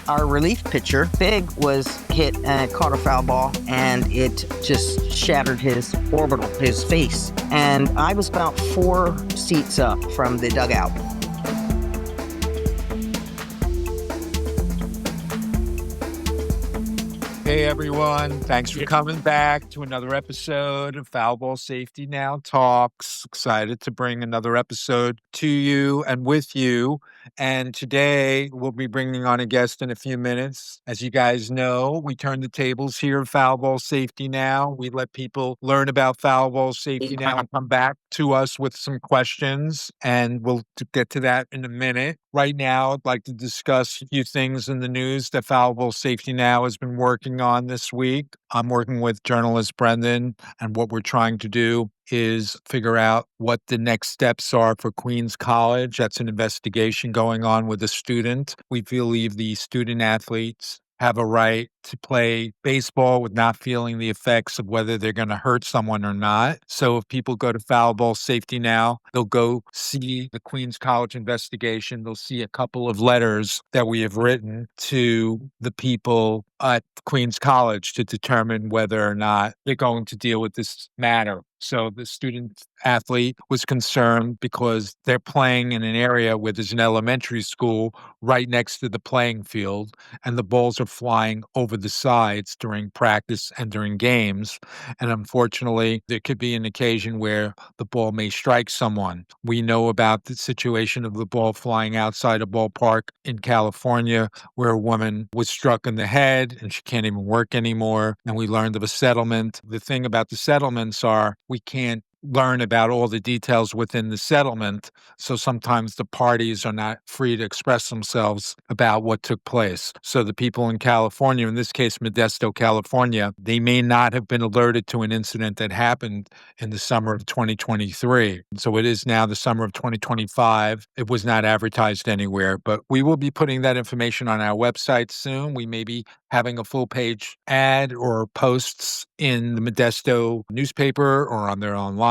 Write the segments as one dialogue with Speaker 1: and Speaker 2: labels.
Speaker 1: Our relief pitcher, Big, was hit and caught a foul ball, and it just shattered his orbital, his face. And I was about 4 seats up from the dugout.
Speaker 2: Hey everyone, thanks for coming back to another episode of Foul Ball Safety Now Talks. Excited to bring another episode to you and with you. And today we'll be bringing on a guest in a few minutes. As you guys know, we turn the tables here at Foul Ball Safety Now. We let people learn about Foul Ball Safety Now and come back to us with some questions, and we'll get to that in a minute. Right now, I'd like to discuss a few things in the news that Foul Ball Safety Now has been working on this week. I'm working with journalist Brendan, and what we're trying to do is figure out what the next steps are for Queens College. That's an investigation going on with a student. We believe the student athletes have a right to play baseball with not feeling the effects of whether they're going to hurt someone or not. So if people go to Foul Ball Safety Now, they'll go see the Queens College investigation. They'll see a couple of letters that we have written to the people at Queens College to determine whether or not they're going to deal with this matter. So the student athlete was concerned because they're playing in an area where there's an elementary school right next to the playing field, and the balls are flying over the sides during practice and during games. And unfortunately, there could be an occasion where the ball may strike someone. We know about the situation of the ball flying outside a ballpark in California where a woman was struck in the head and she can't even work anymore. And we learned of a settlement. The thing about the settlements are we can't learn about all the details within the settlement. So sometimes the parties are not free to express themselves about what took place. So the people in California, in this case, Modesto, California, they may not have been alerted to an incident that happened in the summer of 2023. So it is now the summer of 2025. It was not advertised anywhere, but we will be putting that information on our website soon. We may be having a full page ad or posts in the Modesto newspaper or on their online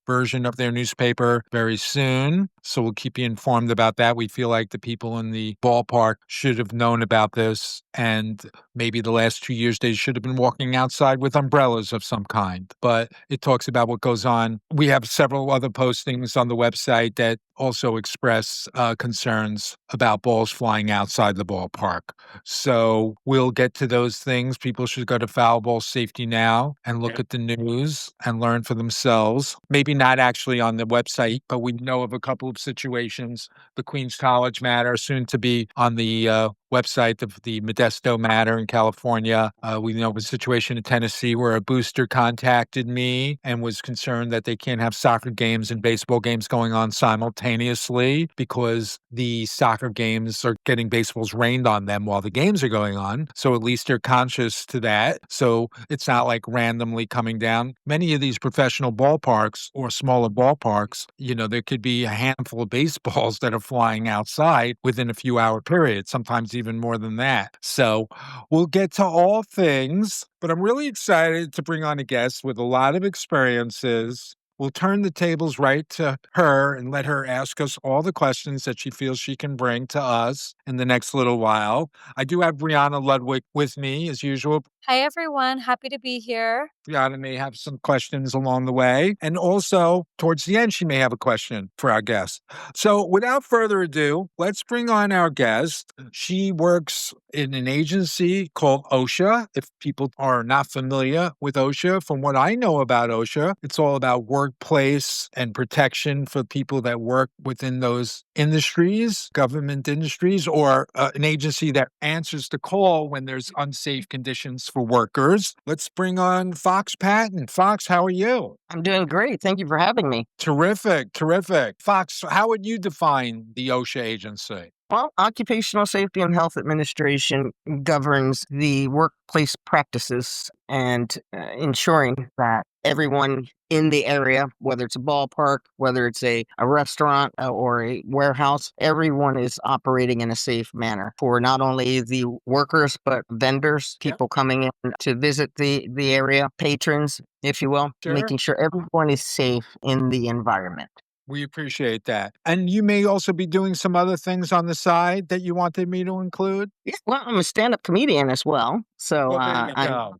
Speaker 2: version of their newspaper very soon. So we'll keep you informed about that. We feel like the people in the ballpark should have known about this, and maybe the last 2 years they should have been walking outside with umbrellas of some kind. But it talks about what goes on. We have several other postings on the website that also express concerns about balls flying outside the ballpark. So we'll get to those things. People should go to Foul Ball Safety Now and look at the news and learn for themselves. Maybe not actually on the website, but we know of a couple of situations. The Queens College matter, soon to be on the website of the Modesto matter in California. We know of a situation in Tennessee where a booster contacted me and was concerned that they can't have soccer games and baseball games going on simultaneously because the soccer games are getting baseballs rained on them while the games are going on. So at least they're conscious to that. So it's not like randomly coming down. Many of these professional ballparks or smaller ballparks, there could be a handful of baseballs that are flying outside within a few hour period, sometimes even more than that. So we'll get to all things, but I'm really excited to bring on a guest with a lot of experiences. We'll turn the tables right to her and let her ask us all the questions that she feels she can bring to us in the next little while. I do have Brianna Ludwig with me, as usual.
Speaker 3: Hi, everyone. Happy to be here.
Speaker 2: Brianna may have some questions along the way. And also, towards the end, she may have a question for our guest. So without further ado, let's bring on our guest. She works in an agency called OSHA. If people are not familiar with OSHA, from what I know about OSHA, it's all about workplace and protection for people that work within those industries, government industries, or an agency that answers the call when there's unsafe conditions for workers. Let's bring on Fox Patton. Fox, how are you?
Speaker 1: I'm doing great. Thank you for having me.
Speaker 2: Terrific, terrific. Fox, how would you define the OSHA agency?
Speaker 1: Well, Occupational Safety and Health Administration governs the workplace practices and ensuring that everyone in the area, whether it's a ballpark, whether it's a restaurant or a warehouse, everyone is operating in a safe manner for not only the workers, but vendors, people coming in to visit the area, patrons, if you will,
Speaker 2: Sure.
Speaker 1: making sure everyone is safe in the environment.
Speaker 2: We appreciate that. And you may also be doing some other things on the side that you wanted me to include?
Speaker 1: Yeah, well, I'm a stand-up comedian as well. So
Speaker 2: Well, there you
Speaker 1: I'm
Speaker 2: go.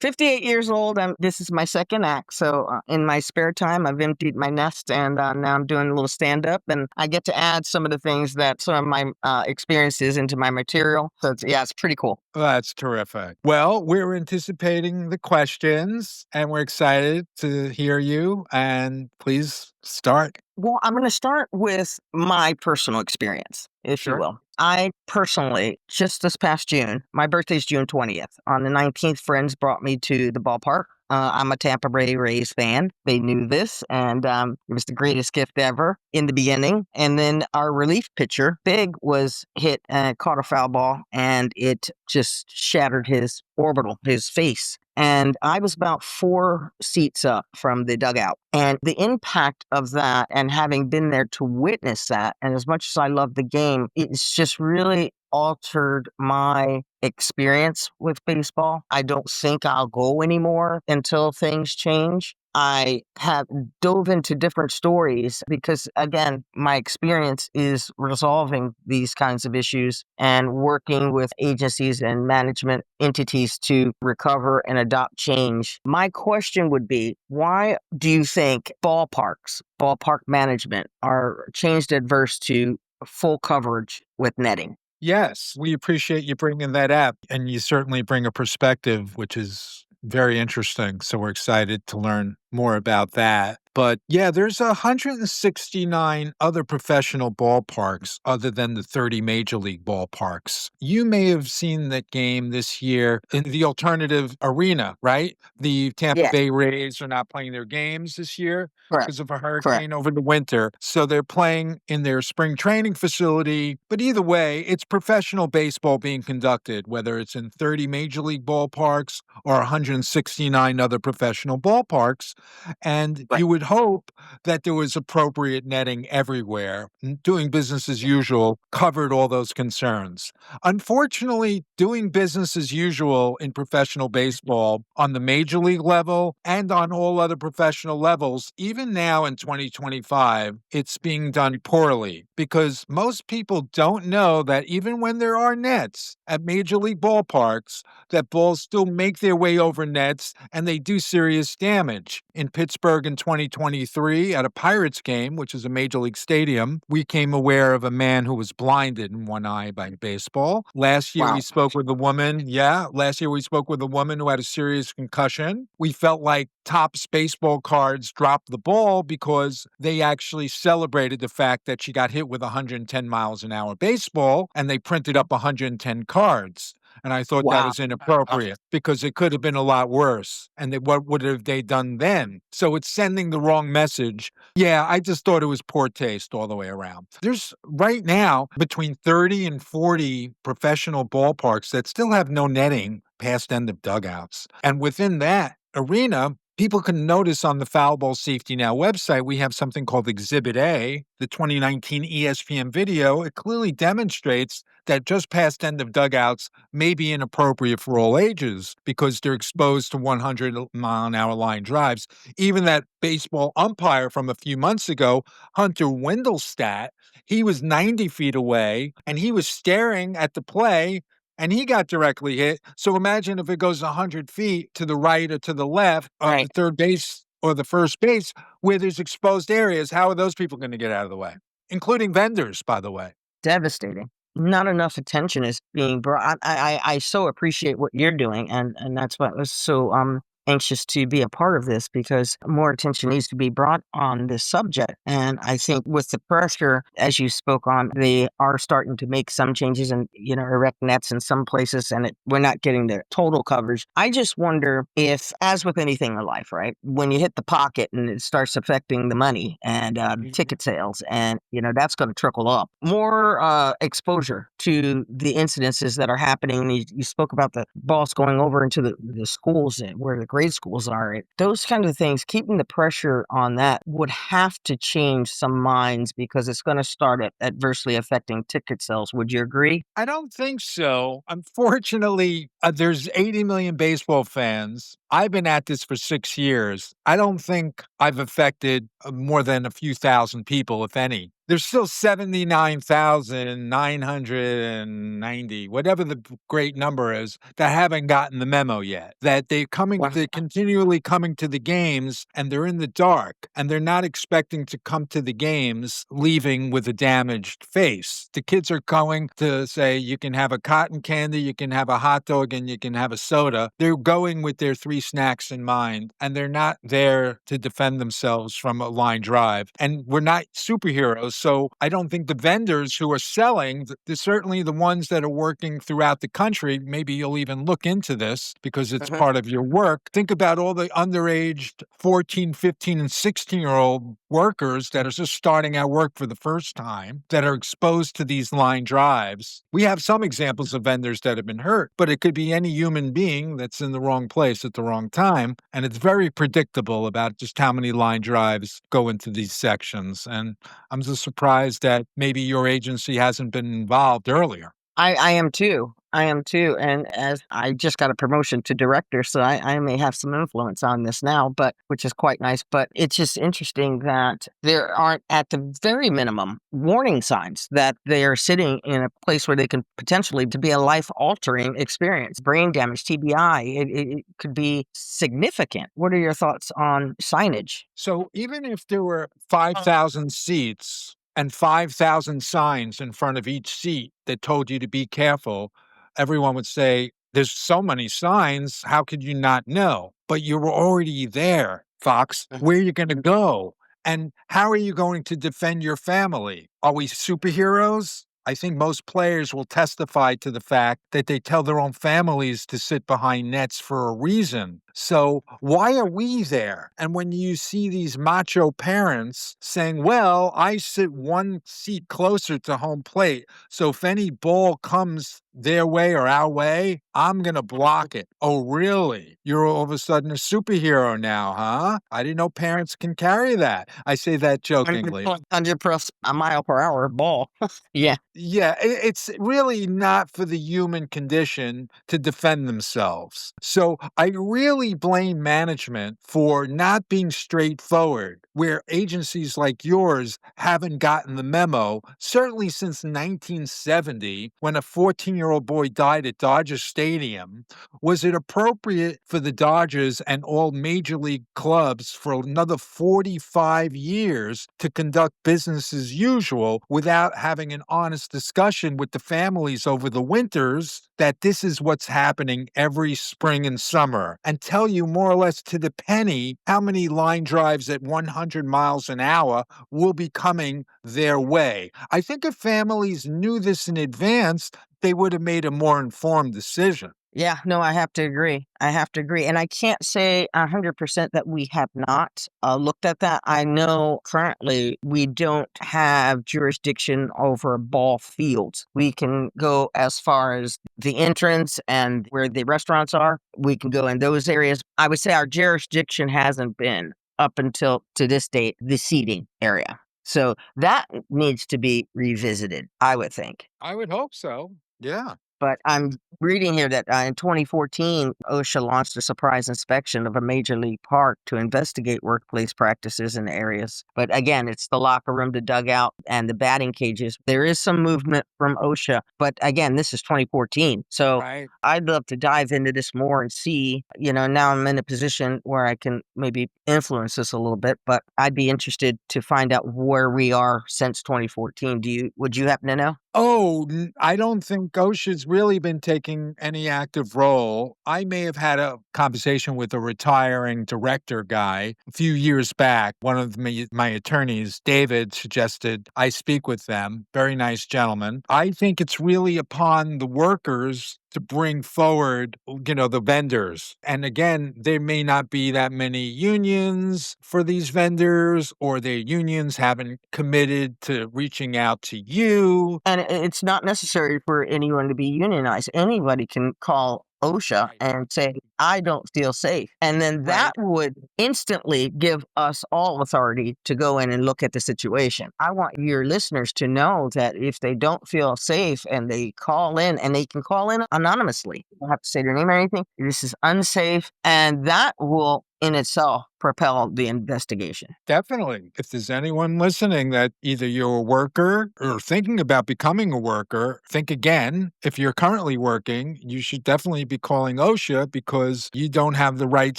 Speaker 1: 58 years old. This is my second act. So in my spare time, I've emptied my nest, and now I'm doing a little stand-up, and I get to add some of the things that some of my experiences into my material. So it's pretty cool.
Speaker 2: Well, that's terrific. Well, we're anticipating the questions and we're excited to hear you. And please start.
Speaker 1: Well, I'm going to start with my personal experience, if you
Speaker 2: Sure.
Speaker 1: will. I personally, just this past June, my birthday's June 20th. On the 19th, friends brought me to the ballpark. I'm a Tampa Bay Rays fan. They knew this, and it was the greatest gift ever in the beginning. And then our relief pitcher, Big, was hit and caught a foul ball, and it just shattered his orbital, his face. And I was about 4 seats up from the dugout. And the impact of that, and having been there to witness that, and as much as I love the game, it's just really altered my experience with baseball. I don't think I'll go anymore until things change. I have dove into different stories because, again, my experience is resolving these kinds of issues and working with agencies and management entities to recover and adopt change. My question would be, why do you think ballpark management are changed adverse to full coverage with netting?
Speaker 2: Yes, we appreciate you bringing that up. And you certainly bring a perspective, which is very interesting. So we're excited to learn more about that. But yeah, there's 169 other professional ballparks other than the 30 major league ballparks. You may have seen that game this year in the alternative arena, right? The Tampa
Speaker 1: Yes,
Speaker 2: Bay Rays are not playing their games this year
Speaker 1: correct,
Speaker 2: because of a
Speaker 1: correct.
Speaker 2: hurricane over the winter. So they're playing in their spring training facility. But either way, it's professional baseball being conducted, whether it's in 30 major league ballparks or 169 other professional ballparks. And
Speaker 1: Right.
Speaker 2: you would hope that there was appropriate netting everywhere. Doing business as usual covered all those concerns. Unfortunately, doing business as usual in professional baseball on the major league level and on all other professional levels, even now in 2025, it's being done poorly because most people don't know that even when there are nets at major league ballparks, that balls still make their way over nets and they do serious damage. In Pittsburgh in 2023, at a Pirates game, which is a major league stadium, we came aware of a man who was blinded in one eye by baseball. Last year, we
Speaker 1: Wow.
Speaker 2: spoke with a woman. Yeah, last year we spoke with a woman who had a serious concussion. We felt like Topps baseball cards dropped the ball because they actually celebrated the fact that she got hit with 110 miles an hour baseball and they printed up 110 cards. And I thought that
Speaker 1: Wow.
Speaker 2: was inappropriate because it could have been a lot worse. And what would have they done then? So it's sending the wrong message. Yeah, I just thought it was poor taste all the way around. There's right now between 30 and 40 professional ballparks that still have no netting past end of dugouts. And within that arena, people can notice on the Foul Ball Safety Now website, we have something called Exhibit A, the 2019 ESPN video. It clearly demonstrates that just past end of dugouts may be inappropriate for all ages because they're exposed to 100-mile-an-hour line drives. Even that baseball umpire from a few months ago, Hunter Wendelstadt, he was 90 feet away and he was staring at the play and he got directly hit. So imagine if it goes 100 feet to the right or to the left of the
Speaker 1: Right.
Speaker 2: third base or the first base where there's exposed areas. How are those people going to get out of the way? Including vendors, by the way.
Speaker 1: Devastating. Not enough attention is being brought. I so appreciate what you're doing, and that's what was so anxious to be a part of this because more attention needs to be brought on this subject. And I think with the pressure, as you spoke on, they are starting to make some changes and erect nets in some places, and we're not getting the total coverage. I just wonder if, as with anything in life, right, when you hit the pocket and it starts affecting the money and ticket sales, and that's going to trickle up. More exposure to the incidences that are happening. You spoke about the balls going over into the schools where the grade schools are. Those kind of things, keeping the pressure on that would have to change some minds because it's going to start adversely affecting ticket sales. Would you agree?
Speaker 2: I don't think so. Unfortunately, there's 80 million baseball fans. I've been at this for 6 years. I don't think I've affected more than a few thousand people, if any. There's still 79,990, whatever the great number is, that haven't gotten the memo yet. That they're continually coming to the games and they're in the dark and they're not expecting to come to the games leaving with a damaged face. The kids are going to say, you can have a cotton candy, you can have a hot dog, and you can have a soda. They're going with their 3 snacks in mind, and they're not there to defend themselves from a line drive. And we're not superheroes. So I don't think the vendors who are selling, certainly the ones that are working throughout the country, maybe you'll even look into this because it's part of your work. Think about all the underage 14, 15, and 16-year-old workers that are just starting out work for the first time that are exposed to these line drives. We have some examples of vendors that have been hurt, but it could be any human being that's in the wrong place at the wrong time. And it's very predictable about just how many line drives go into these sections. And I'm just surprised that maybe your agency hasn't been involved earlier.
Speaker 1: I am too. I am too. And as I just got a promotion to director, so I may have some influence on this now, but which is quite nice. But it's just interesting that there aren't, at the very minimum, warning signs that they are sitting in a place where they can potentially to be a life-altering experience. Brain damage, TBI, it could be significant. What are your thoughts on signage?
Speaker 2: So even if there were 5,000 seats and 5,000 signs in front of each seat that told you to be careful, everyone would say, there's so many signs, how could you not know? But you were already there, Fox. Where are you going to go? And how are you going to defend your family? Are we superheroes? I think most players will testify to the fact that they tell their own families to sit behind nets for a reason. So why are we there? And when you see these macho parents saying, well, I sit 1 seat closer to home plate, so if any ball comes their way or our way, I'm going to block it. Oh, really? You're all of a sudden a superhero now, huh? I didn't know parents can carry that. I say that jokingly.
Speaker 1: 100 plus a mile per hour ball. Yeah.
Speaker 2: Yeah, it's really not for the human condition to defend themselves. So I really blame management for not being straightforward, where agencies like yours haven't gotten the memo, certainly since 1970, when a 14-year-old boy died at Dodger Stadium. Was it appropriate for the Dodgers and all major league clubs for another 45 years to conduct business as usual without having an honest discussion with the families over the winters that this is what's happening every spring and summer, and tell you more or less to the penny how many line drives at 100 miles an hour will be coming their way? I think if families knew this in advance, they would have made a more informed decision.
Speaker 1: Yeah, no, I have to agree. I have to agree. And I can't say 100% that we have not looked at that. I know currently we don't have jurisdiction over ball fields. We can go as far as the entrance and where the restaurants are. We can go in those areas. I would say our jurisdiction hasn't been, up until to this date, the seating area. So that needs to be revisited, I would think.
Speaker 2: I would hope so. Yeah.
Speaker 1: But I'm reading here that in 2014, OSHA launched a surprise inspection of a major league park to investigate workplace practices in areas. But again, it's the locker room, the dugout, and the batting cages. There is some movement from OSHA, but again, this is 2014. So
Speaker 2: Right.
Speaker 1: I'd love to dive into this more and see, now I'm in a position where I can maybe influence this a little bit, but I'd be interested to find out where we are since 2014. Would you happen to know?
Speaker 2: Oh, I don't think OSHA's really been taking any active role. I may have had a conversation with a retiring director guy a few years back. One of my attorneys, David, suggested I speak with them. Very nice gentleman. I think it's really upon the workers to bring forward, the vendors. And again, there may not be that many unions for these vendors, or their unions haven't committed to reaching out to you.
Speaker 1: And it's not necessary for anyone to be unionized. Anybody can call OSHA
Speaker 2: Right.
Speaker 1: and say, I don't feel safe. And then that would instantly give us all authority to go in and look at the situation. I want your listeners to know that if they don't feel safe and they call in, and they can call in anonymously, you don't have to say their name or anything. This is unsafe. And that will in itself propel the investigation.
Speaker 2: Definitely. If there's anyone listening that either you're a worker or thinking about becoming a worker, think again. If you're currently working, you should definitely be calling OSHA because you don't have the right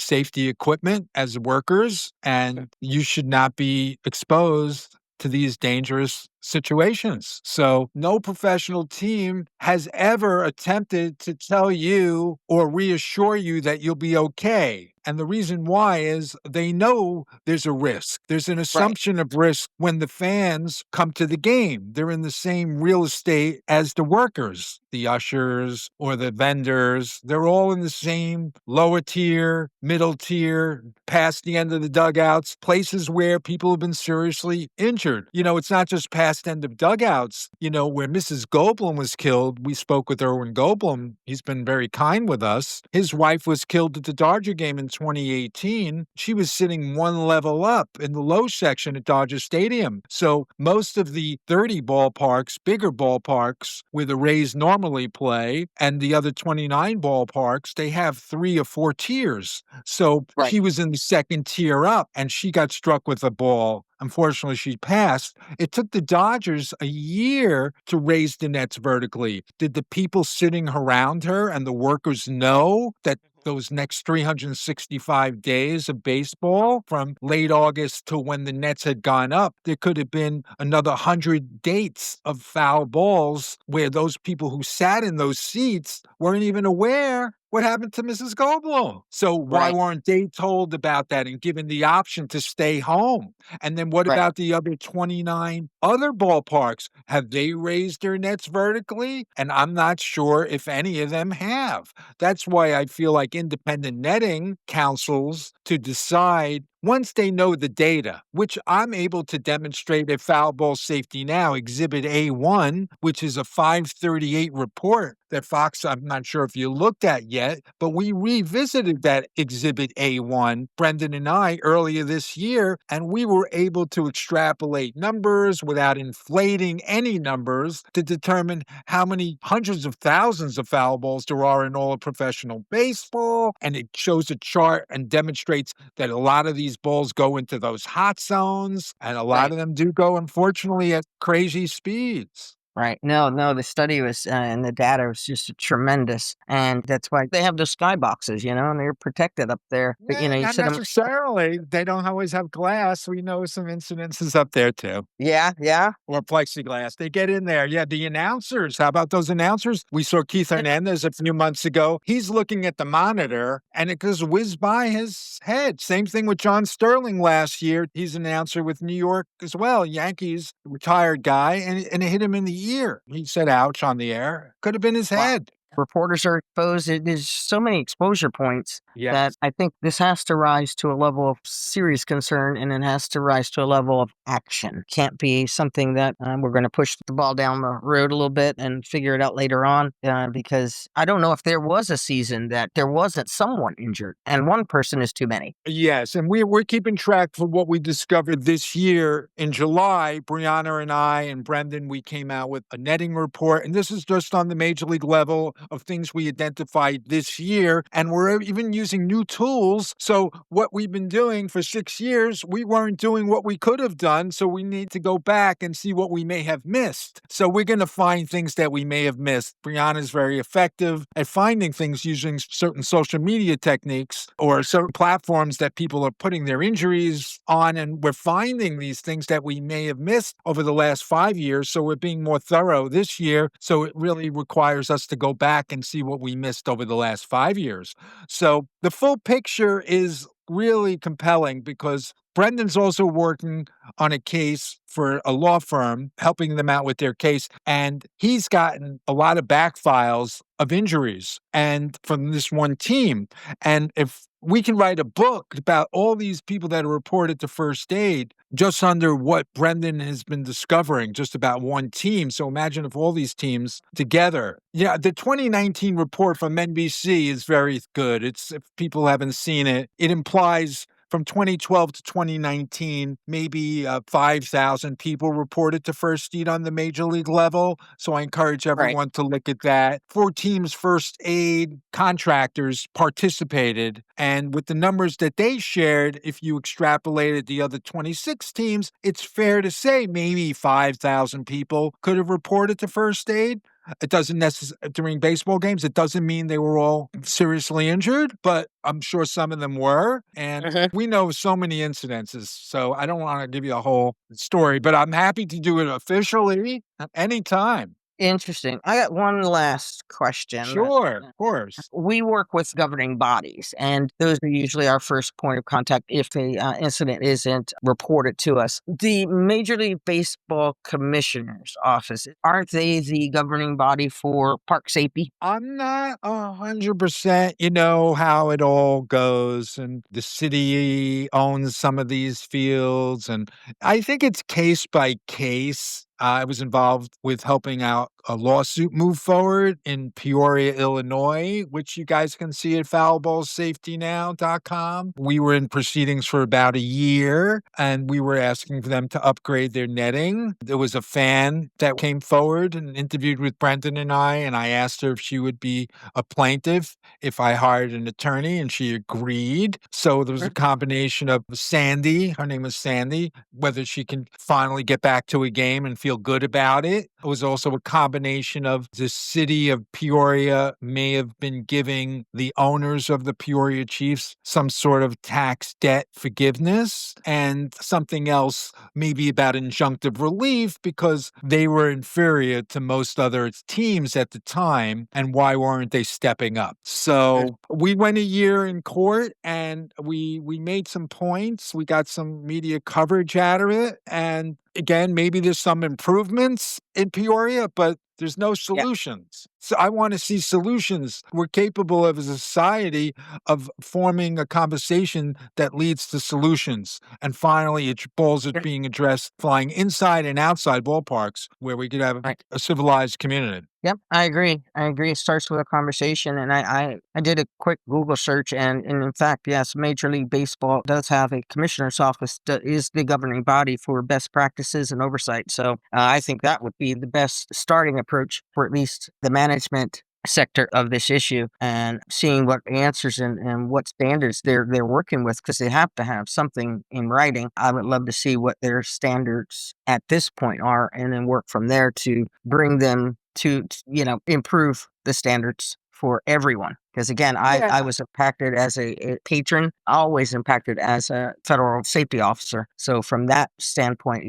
Speaker 2: safety equipment as workers, and you should not be exposed to these dangerous situations. So, no professional team has ever attempted to tell you or reassure you that you'll be okay. And the reason why is they know there's a risk. There's an assumption of risk when the fans come to the game. They're in the same real estate as the workers, the ushers or the vendors. They're all in the same lower tier, middle tier, past the end of the dugouts, places where people have been seriously injured. It's not just past end of dugouts. Where Mrs. Goldblum was killed, we spoke with Erwin Goldblum. He's been very kind with us. His wife was killed at the Dodger game in 2018. She was sitting one level up in the low section at Dodger Stadium. So most of the 30 ballparks, bigger ballparks where the Rays normally play, and the other 29 ballparks, they have 3 or 4 tiers. So she was in the second tier up, and she got struck with a ball. Unfortunately, she passed. It took the Dodgers a year to raise the nets vertically. Did the people sitting around her and the workers know that those next 365 days of baseball, from late August to when the nets had gone up, there could have been another 100 dates of foul balls where those people who sat in those seats weren't even aware what happened to Mrs. Goldblum. So why weren't they told about that and given the option to stay home? And then what about the other 29 other ballparks? Have they raised their nets vertically? And I'm not sure if any of them have. That's why I feel like independent netting councils to decide once they know the data, which I'm able to demonstrate at Foul Ball Safety Now, Exhibit A1, which is a 538 report that Fox, I'm not sure if you looked at yet, but we revisited that Exhibit A1, Brendan and I, earlier this year, and we were able to extrapolate numbers without inflating any numbers to determine how many hundreds of thousands of foul balls there are in all of professional baseball. And it shows a chart and demonstrates that a lot of these balls go into those hot zones, and a lot of them do go, unfortunately, at crazy speeds.
Speaker 1: Right. No, the study was, and the data was just tremendous. And that's why they have the skyboxes, and they're protected up there. But, you
Speaker 2: Not
Speaker 1: sit them.
Speaker 2: necessarily. They don't always have glass. We know some incidences up there too.
Speaker 1: Yeah.
Speaker 2: Or plexiglass. They get in there. Yeah, the announcers. How about those announcers? We saw Keith Hernandez a few months ago. He's looking at the monitor and it goes whiz by his head. Same thing with John Sterling last year. He's an announcer with New York as well. Yankees, retired guy, and it hit him in the ear. He said, ouch, on the air. Could have been his head.
Speaker 1: Reporters are exposed. There's so many exposure points that I think this has to rise to a level of serious concern, and it has to rise to a level of action. Can't be something that we're going to push the ball down the road a little bit and figure it out later on, because I don't know if there was a season that there wasn't someone injured, and one person is too many.
Speaker 2: Yes, and we're keeping track for what we discovered this year. In July, Brianna and I and Brendan, we came out with a netting report, and this is just on the major league level of things we identified this year, and we're even using new tools. So what we've been doing for 6 years, we weren't doing what we could have done, so we need to go back and see what we may have missed. So we're going to find things that we may have missed. Brianna's very effective at finding things using certain social media techniques or certain platforms that people are putting their injuries on, and we're finding these things that we may have missed over the last 5 years. So we're being more thorough this year. So it really requires us to go back and see what we missed over the last 5 years. So the full picture is really compelling because Brendan's also working on a case for a law firm, helping them out with their case. And he's gotten a lot of back files of injuries and from this one team. And if we can write a book about all these people that are reported to first aid just under what Brendan has been discovering just about one team. So imagine if all these teams together. Yeah, the 2019 report from NBC is very good. It's, if people haven't seen it, it implies from 2012 to 2019, maybe 5,000 people reported to first aid on the major league level. So I encourage everyone to look at that. 4 teams first aid contractors participated. And with the numbers that they shared, if you extrapolated the other 26 teams, it's fair to say maybe 5,000 people could have reported to first aid. It doesn't necessarily, during baseball games, it doesn't mean they were all seriously injured, but I'm sure some of them were. And we know so many incidences. So I don't want to give you a whole story, but I'm happy to do it officially anytime.
Speaker 1: Interesting. I got one last question.
Speaker 2: Sure, of course.
Speaker 1: We work with governing bodies, and those are usually our first point of contact if the incident isn't reported to us. The Major League Baseball Commissioner's Office, aren't they the governing body for park safety?
Speaker 2: I'm not 100%. You know how it all goes, and the city owns some of these fields, and I think it's case by case. I was involved with helping out a lawsuit move forward in Peoria, Illinois, which you guys can see at foulballsafetynow.com. We were in proceedings for about a year, and we were asking for them to upgrade their netting. There was a fan that came forward and interviewed with Brendan and I asked her if she would be a plaintiff if I hired an attorney, and she agreed. So there was a combination of Sandy, her name was Sandy, whether she can finally get back to a game and feel good about it. It was also a combination of the city of Peoria may have been giving the owners of the Peoria Chiefs some sort of tax debt forgiveness, and something else maybe about injunctive relief because they were inferior to most other teams at the time, and why weren't they stepping up? So we went a year in court, and we made some points. We got some media coverage out of it, and again, maybe there's some improvements in Peoria, but there's no solutions. So I want to see solutions. We're capable of, as a society, of forming a conversation that leads to solutions. And finally, balls are being addressed flying inside and outside ballparks where we could have a civilized community.
Speaker 1: Yep, I agree. It starts with a conversation, and I did a quick Google search, and in fact, yes, Major League Baseball does have a commissioner's office that is the governing body for best practices and oversight. So I think that would be the best starting approach for at least the management sector of this issue, and seeing what answers and what standards they're working with, because they have to have something in writing. I would love to see what their standards at this point are, and then work from there to bring them to improve the standards for everyone. Because again, I was impacted as a patron, always impacted as a federal safety officer. So from that standpoint,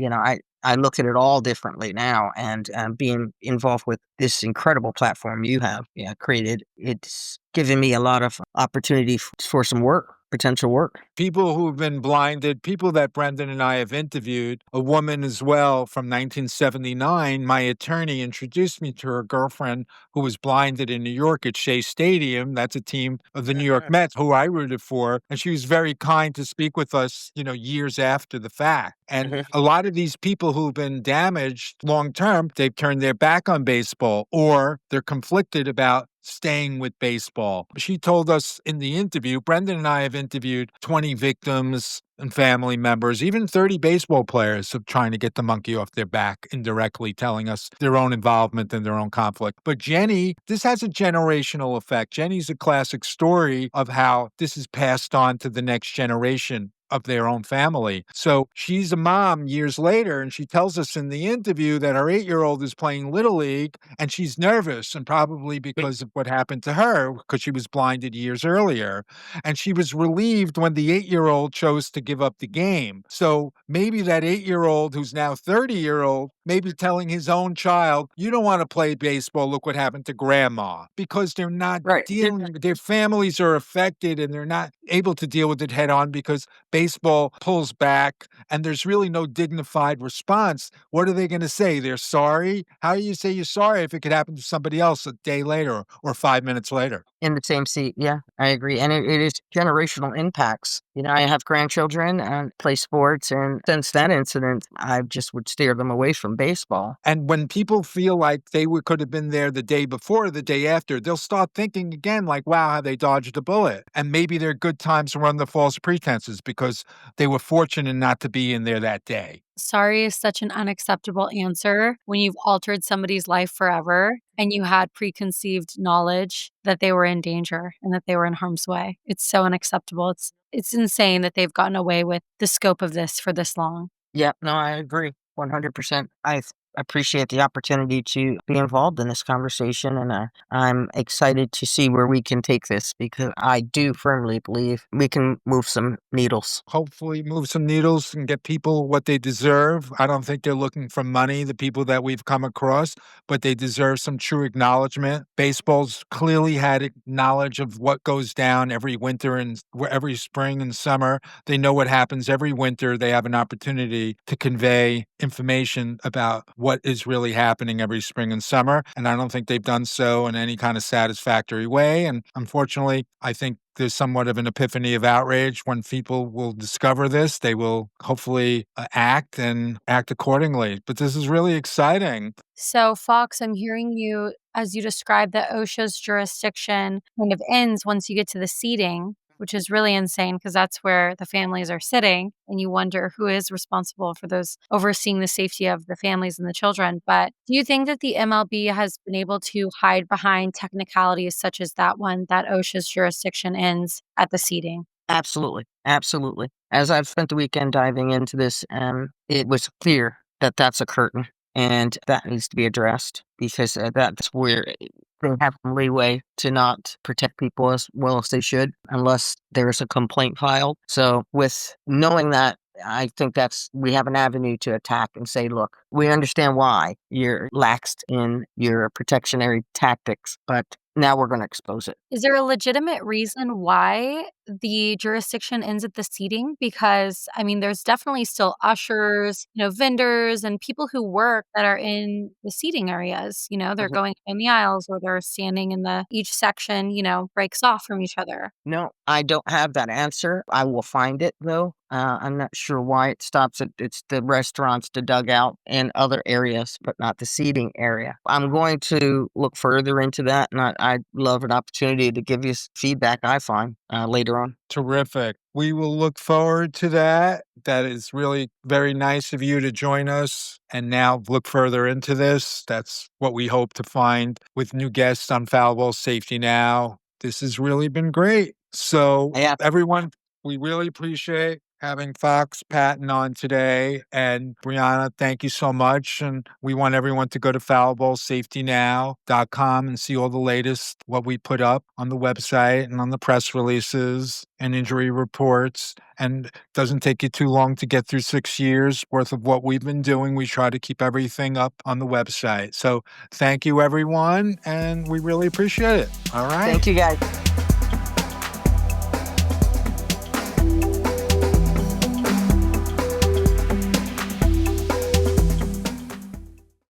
Speaker 1: I look at it all differently now, and being involved with this incredible platform you have created, it's given me a lot of opportunity for some work. Potential work.
Speaker 2: People who've been blinded, people that Brendan and I have interviewed, a woman as well from 1979, my attorney introduced me to her girlfriend who was blinded in New York at Shea Stadium. That's a team of the New York Mets who I rooted for. And she was very kind to speak with us, years after the fact. And a lot of these people who've been damaged long term, they've turned their back on baseball, or they're conflicted about staying with baseball. She told us in the interview, Brendan and I have interviewed 20 victims and family members, even 30 baseball players of trying to get the monkey off their back, indirectly telling us their own involvement in their own conflict. But Jenny, this has a generational effect. Jenny's a classic story of how this is passed on to the next generation of their own family. So she's a mom years later, and she tells us in the interview that her 8-year-old is playing Little League, and she's nervous, and probably because of what happened to her, because she was blinded years earlier. And she was relieved when the 8-year-old chose to give up the game. So maybe that 8-year-old, who's now 30-year-old, maybe telling his own child, you don't want to play baseball, look what happened to grandma, because they're not dealing, their families are affected, and they're not able to deal with it head on because baseball pulls back and there's really no dignified response, what are they going to say? They're sorry? How do you say you're sorry if it could happen to somebody else a day later or 5 minutes later?
Speaker 1: In the same seat. Yeah, I agree. And it is generational impacts. I have grandchildren and play sports. And since that incident, I just would steer them away from baseball.
Speaker 2: And when people feel like could have been there the day before or the day after, they'll start thinking again, like, wow, how they dodged a bullet. And maybe they're good times to run the false pretenses because they were fortunate not to be in there that day.
Speaker 3: Sorry is such an unacceptable answer when you've altered somebody's life forever and you had preconceived knowledge that they were in danger and that they were in harm's way. It's so unacceptable. It's insane that they've gotten away with the scope of this for this long.
Speaker 1: Yeah, no, I agree 100%. I appreciate the opportunity to be involved in this conversation, and I'm excited to see where we can take this because I do firmly believe we can move some needles.
Speaker 2: Hopefully move some needles and get people what they deserve. I don't think they're looking for money, the people that we've come across, but they deserve some true acknowledgement. Baseball's clearly had knowledge of what goes down every winter and every spring and summer. They know what happens every winter. They have an opportunity to convey information about what is really happening every spring and summer. And I don't think they've done so in any kind of satisfactory way. And unfortunately, I think there's somewhat of an epiphany of outrage when people will discover this. They will hopefully act and act accordingly. But this is really exciting.
Speaker 3: So, Fox, I'm hearing you as you describe that OSHA's jurisdiction kind of ends once you get to the seating, which is really insane because that's where the families are sitting. And you wonder who is responsible for those overseeing the safety of the families and the children. But do you think that the MLB has been able to hide behind technicalities such as that one, that OSHA's jurisdiction ends at the seating?
Speaker 1: Absolutely. Absolutely. As I've spent the weekend diving into this, it was clear that that's a curtain and that needs to be addressed because that's where they have some leeway to not protect people as well as they should unless there's a complaint filed. So with knowing that, I think we have an avenue to attack and say, look, we understand why you're laxed in your protectionary tactics, but now we're going to expose it.
Speaker 3: Is there a legitimate reason why the jurisdiction ends at the seating? Because, I mean, there's definitely still ushers, vendors and people who work that are in the seating areas. They're
Speaker 1: Mhm.
Speaker 3: going in the aisles or they're standing in each section, breaks off from each other.
Speaker 1: No, I don't have that answer. I will find it though. I'm not sure why it stops at it's the restaurants, the dugout, and other areas, but not the seating area. I'm going to look further into that, and I'd love an opportunity to give you feedback I find later on.
Speaker 2: Terrific. We will look forward to that. That is really very nice of you to join us and now look further into this. That's what we hope to find with new guests on Foul Ball Safety Now. This has really been great. So,
Speaker 1: Yeah.
Speaker 2: everyone, we really appreciate having Fox Patton on today. And Brianna, thank you so much. And we want everyone to go to foulballsafetynow.com and see all the latest, what we put up on the website and on the press releases and injury reports. And it doesn't take you too long to get through 6 years worth of what we've been doing. We try to keep everything up on the website. So thank you, everyone. And we really appreciate it. All right.
Speaker 1: Thank you, guys.